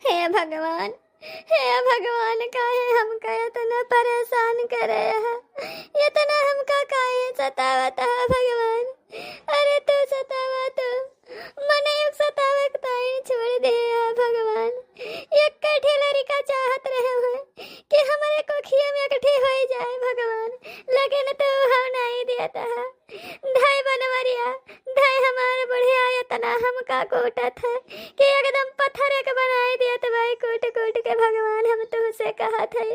हे भगवान, हे भगवान, काहे हमका इतना परेशान करे है, इतना हमका काहे सतावत है भगवान। अरे तू सतावा तो मने एक सतावत ताई छोड़ दे है भगवान। एक कठी लड़का चाहत रहे हैं कि हमारे कोखिया में इकट्ठी हो जाए भगवान, लेकिन तू हम नहीं देता है। धाय बनवरिया, धाय हमारे बुढ़िया इतना हमका कोटत है कि एकदम पत्थर एक बनाई दिया तो भाई कोट कोट के भगवान। हम तुमसे कहा थे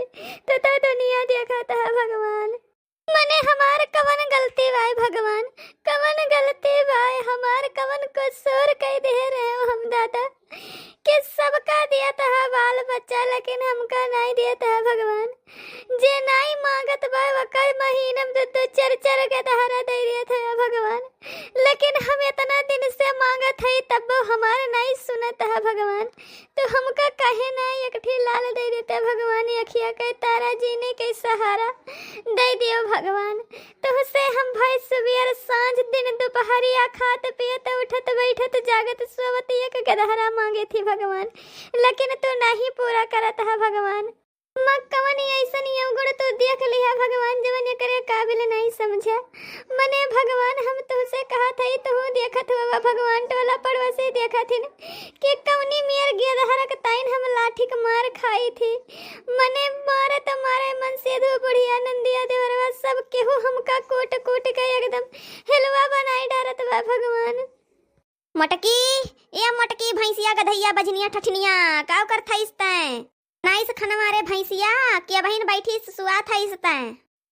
तो दुनिया देखा था भगवान। मने हमार कवन गलती भाई भगवान, कवन गलती भाई हमार, कवन कसूर कह दे रहे हो हम दादा कि सबका दिया था बाल बच्चा, लेकिन हमका नहीं दिया था भगवान। जे नहीं मांगत भाई वकर महीने में दो चर चर के दहारा दे दिया था भगवान, लेकिन हम इतना दिन से मांगत है तब हमारा नहीं सुनत है भगवान। तो हमका कहे नहीं एक लाल दे देते भगवान, अखिया के तारा जीने के सहारा दे दियो भगवान। तुमसे हम भाई सुबह सांझ दिन दोपहरिया खात पियत उठत बैठत जागत सोवत एक गदहरा मांगे थी भगवान, लेकिन तू नहीं पूरा करत है भगवान। माँ कवन ऐसा गुण तो देख लिया भगवान जवन करे काबिल नहीं समझा। मने भगवान हम तुझसे कहा था तो देखत हुआ भगवान, टोला पड़वा से देखा थी कि कवनी मेर गेदहरा के ताइन हम लाठी के मार खाई थी। मने मारे तो मारे मन से दो बुढ़िया नंदिया देवरवा सब केहू हमका कोट कोट के एकदम हिलवा बनाई डारत बा भगवान। मटकी, ये मटकी भैंसिया गधैया बजनिया ठठनिया का करथा इस्तै नाइस खाना मारे भैंसिया क्या बहन बैठी सुआ था इसता।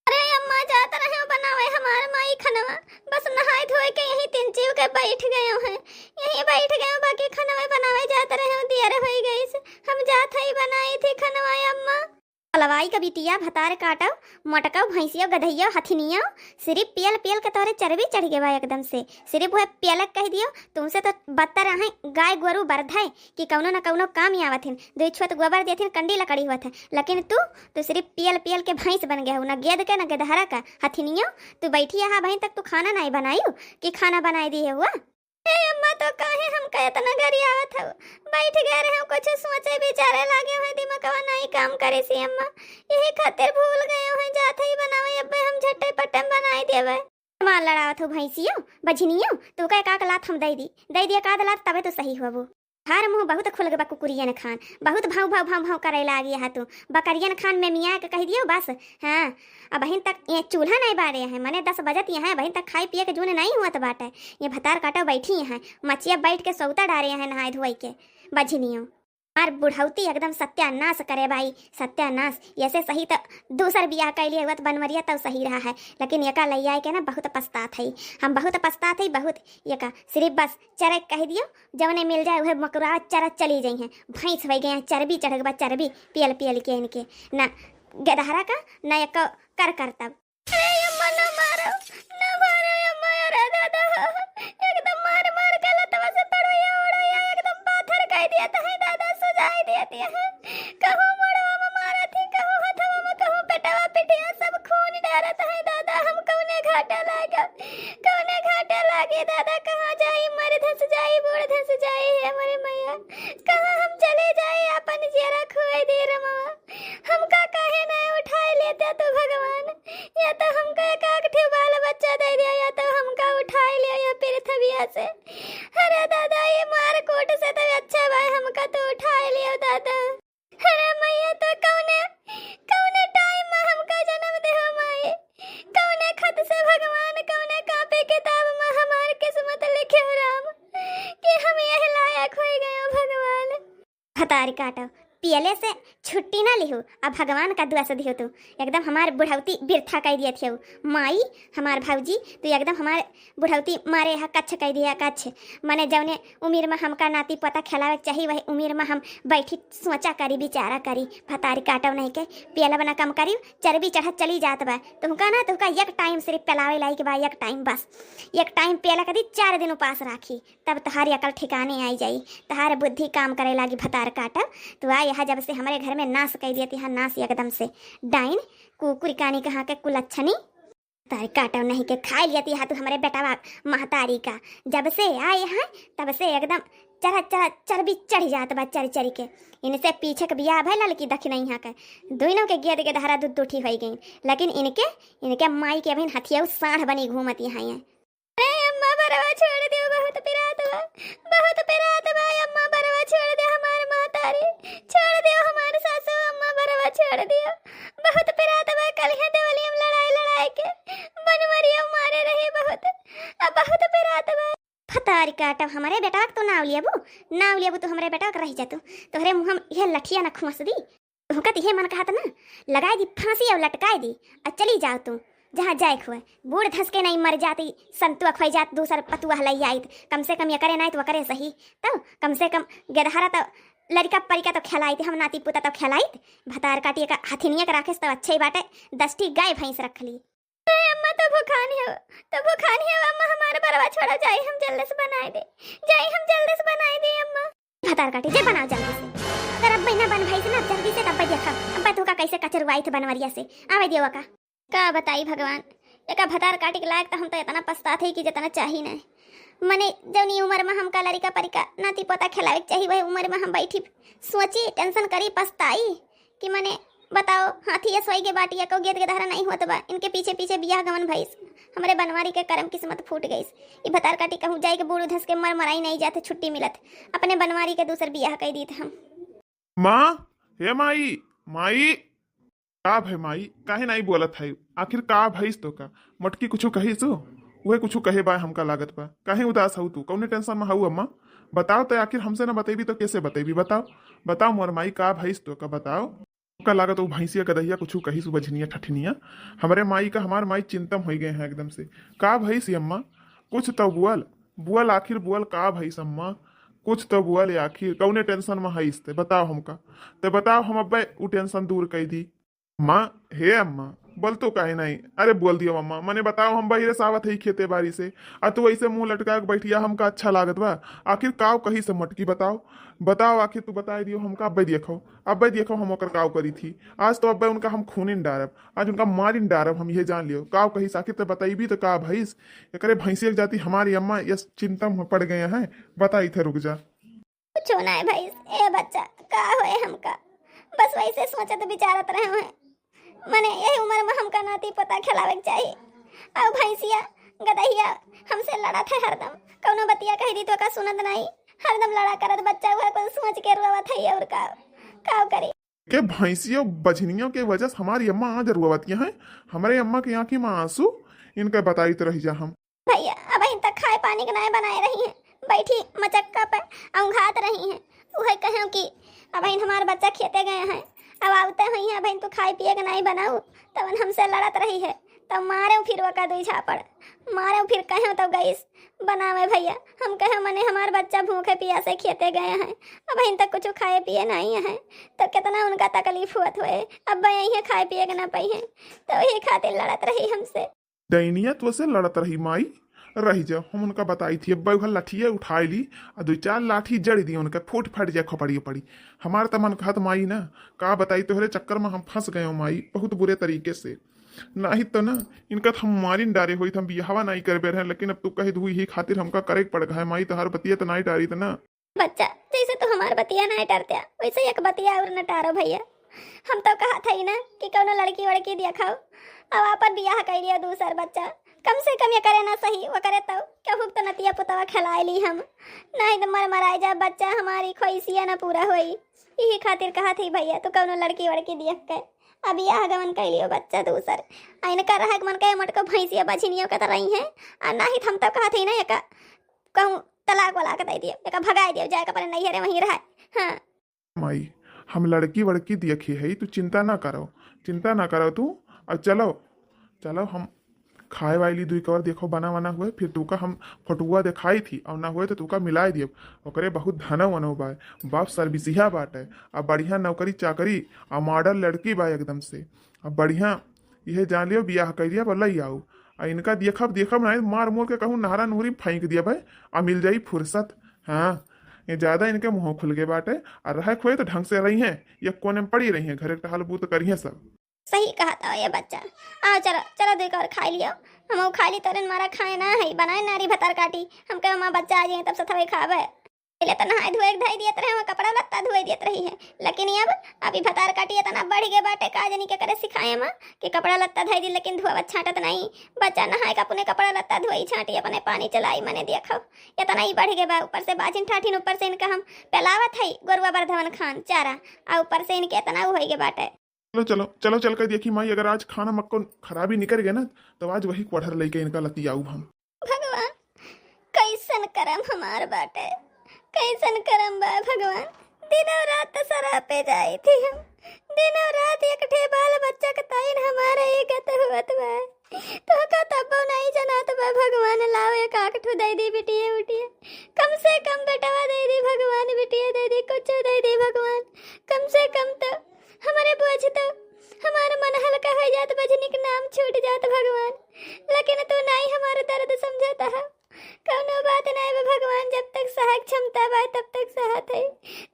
अरे अम्मा जात रहे हो बनावे हमारे माई खनवा, बस नहाए धोए के यही तीन चीव के बैठ गए हैं, यही बैठ गए बाकी खनवा बनावे जात रहे हो देर हो गई से हम जात ही बनाई थी खनवा। अम्मा अलवाई का बिटिया भतार काटो मटका भैंसिया गधैया हथिनिया सिर्फ पियल पियल के तोरे चर्बी चढ़ गए बा एकदम से। सिर्फ वह पियलक कह दियो तुमसे तो बत्तर रहे गाय गोरू बरधाए कि कौनो न कौनो काम ही आवत है, दो छुत गोबर देथिन कंडी लकड़ी हुआ था, लेकिन तू तो सिर्फ पियल पियल के भैंस बन गया हो, न गेद के न गधहरा का हथिनिया। तू बैठी यहाँ बहन तक तू खाना नहीं बनाई कि खाना बनाई दी है हुआ। अम्मा तो काहे हमका इतना गरी आवत हो, बैठ गए रहे कुछ सोचे विचारे लागे हुए दिमागवा नहीं काम करे सी अम्मा, यही खातिर भूल गए हैं जाते ही बनावे अब हम झट्टे पट्टन बनाई देवे। मार लड़ावत हो भैंसियो बझनियो, तू का एक लात हम दे दिया का लात तबे तो सही हुआ। हर मुंह बहुत खुल गया कुकुरियन खान, बहुत भाव भाव भाव भाव करे लागी है तू बकरियन खान में मियाँ के कह दियो बस। हाँ अब बहन तक ये चूल्हा नहीं बारे हैं, मने 10 बजत यहाँ बहन तक खाई पिए के जूने नहीं हुआ तो बाटे ये भतार काटो बैठी हैं मचिया बैठ के सौता डारे हैं नहाए धोई के बझनियों। और बुढ़ौती एकदम सत्यानाश करे भाई, सत्यानाश। ऐसे सही तो दूसर बियाह कैलिए हुआ तो बनवरिया तब सही रहा है, लेकिन यका लैया के ना बहुत पछतात है, हम बहुत पछतात है बहुत। यका सिर्फ बस चर कह दियो जवने मिल जाए वह मकुरा चर चली जाई हैं, भैंस हो गए चर्बी चढ़ गया चर्बी पियल पियल के इनके ना गदहरा का ना एक कर तब। एकदम मार मार के लतवा से पड़ोया ओड़ोया एकदम पाथर कह दिया तो है दादा सजाई देती है। कहो मोड़वा में मारा थी, कहो हथवा में, कहो पेटवा पिटिया सब खून डारत है दादा। हम कौने घाटा लागे, कौने घाटा लागे दादा, कहाँ जाई मर धस जाई बूढ़ धस जाई है मोरे मैया, कहाँ हम चले जाए अपन जरा खुआई दे रमवा। हमका काहे ना उठाए लेते तो भगवान, या तो हमका एक आखिर बाल बच्चा दे दिया या तो हमका उठाए लिया या फिर थबिया से। अरे दादा ये मार कोट से तो अच्छा भाई हमका तो उठाए लिया दादा। अरे मैया तो कौने कौने टाइम में हमका जन्म दे हो माई, कौने खत से भगवान कौने कापे किताब में हमार किस्मत लिखे हो राम कि हम यह लायक हो गए हो भगवान। हतारी काटो पियले से छुट्टी ना लिहो, अब भगवान का दुआ से दियो तू एकदम हमारे बुढ़ौती बिरथा कह दिया थे माई हमार भाऊजी, तो एकदम हमारे बुढ़ौती मारे यहाँ कच्छ कह दिया कच्छ। मने जौने उम्र में हमका नाती पता खिलावे चाहिए वही उम्र में हम बैठी सोचा करी विचारा करी भतारी काटव नहीं के पियला बना कम करी चर्बी चढ़त चली जात बा। तुमका ना तुमका एक टाइम सिर्फ पिलावे लाई के बा, एक टाइम बस, एक टाइम पियला करी 4 दिन उपास राखी तब तुम्हारी अकल ठिकाने आई जाई, तुम्हारे बुद्धि काम करे लागी भतार काटव। तो आ यहाँ जब से हमारे घर में नाश कह दिया थी, हाँ नाश एकदम से डाइन कुकुर कानी कहाँ के कुलच्छनी। तारे काटा नहीं के खा लिया थी तू हमारे बेटा महतारी का। जब से आए हैं तब से एकदम चरा चरा चर्बी चढ़ जात बा चरी चरी के। इनसे पीछे के बियाह भाई लड़की दख नहीं यहाँ के दोनों के गेद के धारा दूध उठी हो गई। लेकिन इनके इनके माई के बहन हथिया साढ़ बनी घूमती हैं। अम्मा बरवा छोड़ दियो, बहुत पिरात बा, बहुत पिरात बा। अम्मा बरवा छोड़ दियो, हमार महतारी छोड़ दियो, हमार सासू अम्मा बरवा छोड़ दियो, बहुत पिरात बा। कल है देवली में लड़ाई के बनवरिया मारे रहे बहुत, अब बहुत पिरात बा। फतारी काटा हमारे बेटा तो नाव लियाबू तो हमारे बेटा रह जातू तोहरे मुँह में यह लठिया न खुमस दी। तुमका ये मन कहा था ना लगाई दी फांसी और लटकाई दी और चली जाओ तुम जहाँ जाए खुए। बूढ़ धस के नहीं मर जाती संतुआ खुई जात दूसर पतुआ हलाई आई। कम से कम ये करे नहीं तो करे सही। तो कम से कम गेदहारा तो लड़का परिका तो खिलाई थी, हम नाती पुता तो खिलाई थी। भतार काटिए का हथिनिया के राखे तो अच्छे ही बाटे 10टी गाय भैंस रख ली। अम्मा तो भूखानी हो अम्मा, हमारे बरवा छोड़ा जाए हम जल्दी से बनाए दे, जाए हम जल्दी से बनाए दे अम्मा। भतार काटी जे बनाओ जल्दी से। अगर अब महीना बन भाई से ना जल्दी से तब देखा अब तू का कैसे कचरवाई थे बनवरिया से आवे दियो का बताई भगवान। एक भतार काटे के लायक तो हम तो इतना पछताते ही कि जितना चाहिए नहीं। मने जौनी उम्र में हमका लड़का परिका नाती पोता खिलावे चाहिए वही उम्र में हम बैठी सोची टेंशन करी पछताई कि मने बताओ हाथी या सोई के बाटिया को गेद के धारा नहीं होता बा। इनके पीछे पीछे बियाह गमन भइस, हमारे बनवारी के कर्म किस्मत फूट गई। ये भतार काटी कहूँ जाए के बूढ़ धस के मर मराई नहीं जाते छुट्टी मिलत अपने बनवारी के दूसर बियाह कह दी थे हम। माँ हे माई माई का भाई माई काहे नहीं बोलत है आखिर का भइस तो का मटकी कुछ कही सो वह कुछ कहे बा हमका लागत बा काहे उदास हूँ तू कौने टेंशन में हूँ अम्मा बताओ तो आखिर हमसे ना बतेबी तो कैसे बतेबी बताओ मोर माई का भइस तो का बताओ का लागत वो भैंसिया गदहिया कुछ कही सु बझनिया ठठनिया हमारे माई का हमार माई चिंतम हो गए हैं एकदम से का भइस अम्मा कुछ तो बुअल आखिर बुअल का भइस अम्मा कुछ तो बुअल आखिर कौने टेंशन में हईस ते बताओ हमका तो बताओ हम अब वो टेंशन दूर कर दी। माँ हे अम्मा बोल तो काहे नहीं अरे बोल दियो अम्मा मने बताओ हम बहिरे सावत है खेते बारी से आ तू ऐसे मुंह लटका के बैठिया हमका अच्छा लागत बा आखिर काव कही से मटकी बताओ आखिर तू बता दियो हमका अब देखो हम ओकर काव करी थी आज तो अब उनका हम खूनिन डारब आज उनका मारिन डारब हम ये जान लियो काव कही आखिर तो बताइबी तो का भैंस एकरे भैंसिया जाती हमारी अम्मा ये चिंता में पड़ गए हैं बताई थे रुक जा कुछ होना है भाई ए बच्चा का होए हमका बस वैसे सोचत विचारत रहे हैं मने यही उम्र में हमका नाती पता खिलावे के चाहिए और भैंसिया गदहिया हमसे लड़ा थे हरदम कौनो बतिया कह दी तो का सुनत नहीं हरदम लड़ा करत बच्चा हुआ कुछ सोच के रोवत है और का करे के भैंसियों बझनियों के वजह से हमारी अम्मा आज रोवतियां हैं हमारे अम्मा की आंखी में आंसू इनका बताई तो रही जा हम भैया अब इन तक खाए पानी के नए बनाए रही हैं बैठी मचक्का पर औंघात रही हैं वही कहूँ कि अब इन हमारे बच्चा खेते गए हैं अब आवते हुई हैं अब तो खाए पिए के नहीं बनाऊ तब हमसे लड़त रही है तब मारे फिर वो का दुई झापड़ मारे फिर कहे तो गईस बनावे भैया हम कहे मने हमारे बच्चा भूखे प्यासे खेते गए हैं अब इन तक कुछ खाए पिए नहीं है तो कितना उनका तकलीफ हुआ हुए अब यही खाए पिए के ना पाई है तो यही खातिर लड़त रही हमसे दैनियत से लड़त रही माई रही जा हम उनका बताई थी अब घर लाठिए उठाई ली और 2-4 लाठी जड़ी दी उनका फूट फट जाए खपड़ी पड़ी हमारा तो मन कहत माई ना का बताई तोहरे चक्कर में हम फंस गए माई बहुत बुरे तरीके से नहीं तो ना इनका तो हम मारिन डारे हुई हम बिहावा नहीं कर रहे लेकिन अब तू कही हुई ही खातिर हमका करे पड़ गए माई तो हर बतिया तो नहीं डारी तो ना बच्चा जैसे तो हमार बतिया नहीं डरते वैसे एक बतिया और न टारो भैया हम तो कहा था ही ना कि कौनो लड़की वड़की दिया खाओ अब आप बियाह कर लिया दूसर बच्चा कम से कम ये करे ना सही वो करे तो क्या हुक तो नतिया पुतवा खिलाए ली हम नहीं तो मर मराए जा बच्चा हमारी ख्वाहिशिया ना पूरा होई यही खातिर कहा थी भैया तो कौनो लड़की वड़की दिया के अब बियाह गमन कर लियो बच्चा दूसर आइन कर रहा मन कहे मटको भैंसिया बछिनियों के तरह ही है और ना ही हम तो कहा थी ना एक कहूँ तलाक वाला के दे दियो एक भगाए दियो जाए पर नहीं है वहीं रहा हाँ माई हम लड़की वड़की देखी है तू चिंता ना करो तू और चलो हम खाए वाली 2 कवर देखो बना हुए फिर तू का हम फटुआ दिखाई थी और ना हुए तो तू का मिलाई दिए ओकरे बहुत धन वनो बा बाप सर्विसिया बाटे अब बढ़िया नौकरी चाकरी और मॉडल लड़की बा एकदम से अब बढ़िया यह जान लियो बियाह कर दिया बोल आओ और इनका देखब नहीं मार मोर के कहूँ नहरा नहरी फेंक दिया भाई और मिल जाई फुर्सत हाँ ये ज्यादा इनके मुँह खुल गए बाटे और रह खोए तो ढंग से रही हैं या कोने में पड़ी रही हैं घर के हाल बूत करिए सब सही कहा था ये बच्चा। आओ चलो चलो देख और खा लियो। हम खा ली तोरन मारा खाए ना है बनाए नारी भतार काटी हम कहे माँ बच्चा आ जाए तब से थवे खावे पहले तो नहाए धोए धाई दियत रहे हम कपड़ा लत्ता धोए दियत रही है लेकिन अब अभी भतार काटी इतना बढ़ गए बाटे का जनी के करे सिखाए माँ कि कपड़ा लत्ता धाई दी लेकिन धोआ छाटत नहीं बच्चा नहाए का अपने कपड़ा लत्ता धोई छाटी अपने पानी चलाई मैंने देखो इतना ही बढ़ गए बा ऊपर से बाजिन ठाठिन ऊपर से इनका हम पहलावत है गोरुआ बरधवन खान चारा और ऊपर से इनके इतना हो गए बाटे। चलो चलो चलो चल कर देखी माई, अगर आज खाना मक्को खराबी निकल गया ना तो आज वही क्वार्टर लेके इनका लती आऊ हम। भगवान कैसन करम हमार बाटे कैसन करम बा भगवान। दिनों रात सरा पे जाई थी हम दिनों रात एक ठे बाल बच्चा का ताइन हमारा ये गत हुत बा तो का तब नहीं जनात बा भगवान लाओ एक आकठू दे दी बिटिया उटिया कम से कम बेटवा दे दी भगवान बिटिया दे दी कुछ दे दी भगवान कम से कम तो हमारे बोझ तो हमारा मन हल्का हो जात बजनी के नाम छूट जात भगवान लेकिन तू नहीं हमारा दर्द समझता है कौनो बात नहीं बा भगवान जब तक सहायक क्षमता बा तब तक सहत है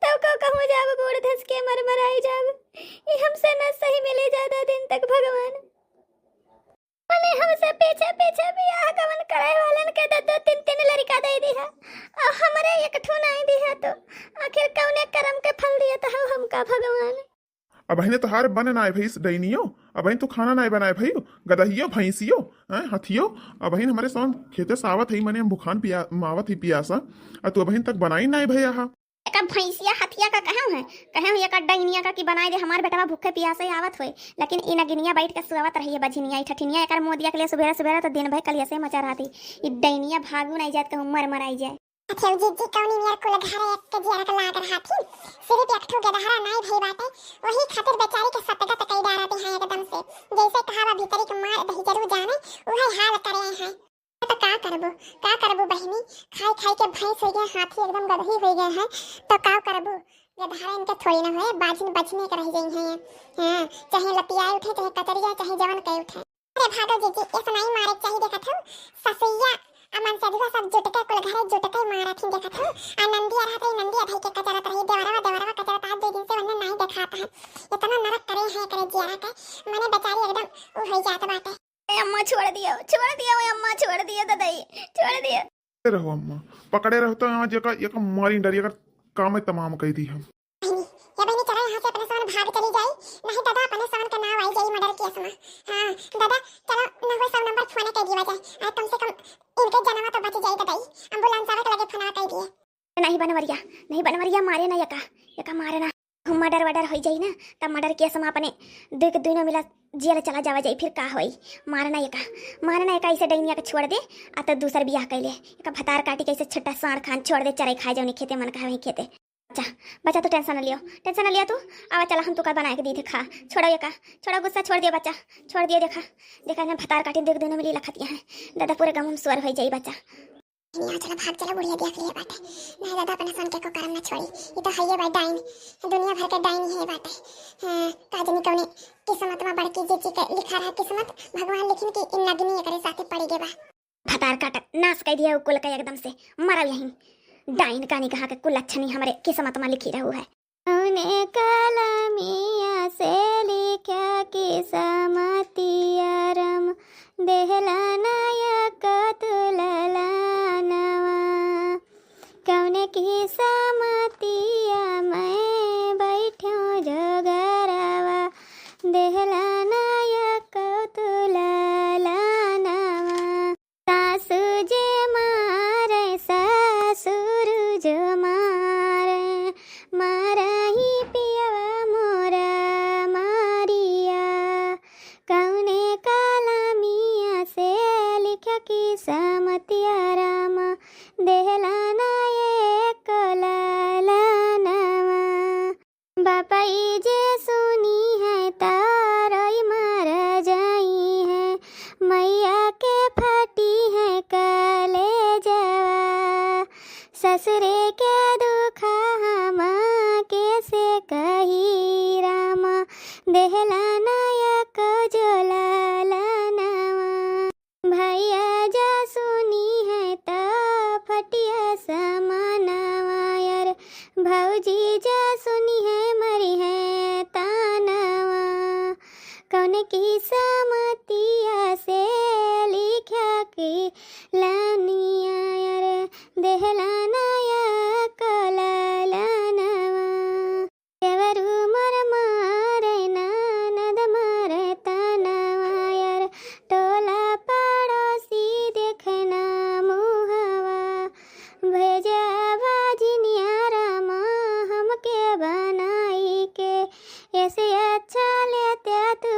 तब को कहूँ जाब बूढ़ धस के मर मराई जाब ये हमसे न सही मिले ज्यादा दिन तक भगवान मने हमसे पीछे पीछे बियाह कवन करे वालन के दो तीन तीन लड़का दे दी है और हमरे एक ठो नहीं दी है तो आखिर कौने कर्म के फल दिया था हमका भगवान। अब बहने तो हार बने ना भैंस डैनियो अब बहन तो खाना ना बनाए भाई गदहियो भैंसियो हथियो अब बहन हमारे सामान खेते सावत है मने हम भुखान पिया मावत ही पियासा और तू बहन तक बनाई ना भैया हा एक भैंसिया हथिया का कहे एक डैनिया का कि बनाए दे हमार बेटवा भूखे पियासे आवत होए लेकिन इन गिनिया बैठ के सुवत रही है बझिनिया ठठिनिया एक मोदिया के लिए सुबह सुबह तो दिन भर कलिया से मचा रही ई डैनिया भागू नहीं जात कहूं मर मराई जाए। अच्छा जी जी कौनी मेरे को लगा रहा है एक जिया का लाग रहा थी सिर्फ एक ठो गदहरा नहीं भई बाटे वही खातिर बेचारी के सतगा तकई डारा दी है एकदम से जैसे कहावा भीतरी के मार दही जरूर जाने वही हाल करे हैं तो का करबो बहनी खाई खाई के भैंस हो गए हाथी एकदम गदही हो गए हैं तो का करबो गदहरा इनके थोड़ी ना होए बाजिन बचने के रह गई हैं हां चाहे लपिया उठे चाहे कतरिया चाहे जवन के उठे। अरे भागो जी जी ऐसा नहीं मारे चाहिए देखा था ससैया अमन सदवा सब जुटके कुल घरे जुटके मारा थी देखा था आनंदी रहते नंदी अधई के कचरा रही देवरवा कचरा ता दे दिन से वन्ने नहीं दिखाता है इतना नरक करे है करे जिया के मने बेचारी एकदम ओ हो जात बाटे। अम्मा छोड़ दियो अम्मा छोड़ दिया दादाई छोड़ दिया रहो अम्मा पकड़े रहो तो आज एक मारी डरी अगर काम है तमाम कह दी हम ये बहनी चलो यहाँ से अपने सामान भाग चली जाए नहीं दादा अपने सामान का नाम आई जाए मर्डर केस में। हाँ दादा चलो न हो 100 नंबर फोन कर दिया जाए आज कम से कम इनके जनवा तो बच जाए दादाई एम्बुलेंस आवे के लगे फोन कर दिए। नहीं बनवरिया मारे ना यका मारे ना मर्डर हो जाई ना तब मर्डर केस में अपने दोनों मिला जेल चला जावा जाई फिर का होई मारना यका ऐसे डैनिया के छोड़ दे आ तो दूसर बियाह कैले एक भतार काटी कैसे छट्टा साढ़ खान छोड़ दे चराई खाए जाओ खेते मन का वहीं खेते बच्चा तू टेंशन न लिया तू आवा चला हम तू का बना के दी थे खा छोड़ो गुस्सा छोड़ दिया बच्चा छोड़ दिया देखा ना भतार काटी देख दोनों मिली लखतिया है दादा पूरे गम स्वर हो जाई बच्चा। चला भाग चला बुढ़िया देख लिया बाटे नहीं दादा अपने सन के को करम ना छोड़ी ये तो है भाई डाइन दुनिया भर के डाइन है बाटे। हां काजनी कौने किस्मत में बड़की जी के लिखा रहा किस्मत भगवान लिखिन की इन नगनी करे साथे पड़ी गे बा भतार काट नाश कर दिया कुल का एकदम से मरा यहीं डाइन कानी कहा के कुल अच्छनी हमारे किस्मत में लिखी रहू है उन्हें कलमिया से लिखा किस्मतिया रम देहला नायक तुलला कौने की समतिया मैं बैठो जोगरावा देहला नायक तुलला सासु जे मारे ससुर जो मारे मारही पियवा मोरा मारिया कौने कालमिया से लिखा की समतिया राम देहला बापाई जे सुनी है तारई मर जाई है मैया के फटी है कले जवा ससुरे के दुखा हम कैसे कही राम देहला नायक जोला भैया जा सुनी है तो फटिया समानावा यार भौजी जा सुनी है मरी है तानावा कौन की समतिया से लिखा की लानिया यार देहलानाया कलालानवा देवरू मर मारे ननद मारे तनवा यार टोला पड़ोसी देखना मुहवा भेजा बाजिनिया रामा हमके बनाई के ऐसे अच्छा लेते तू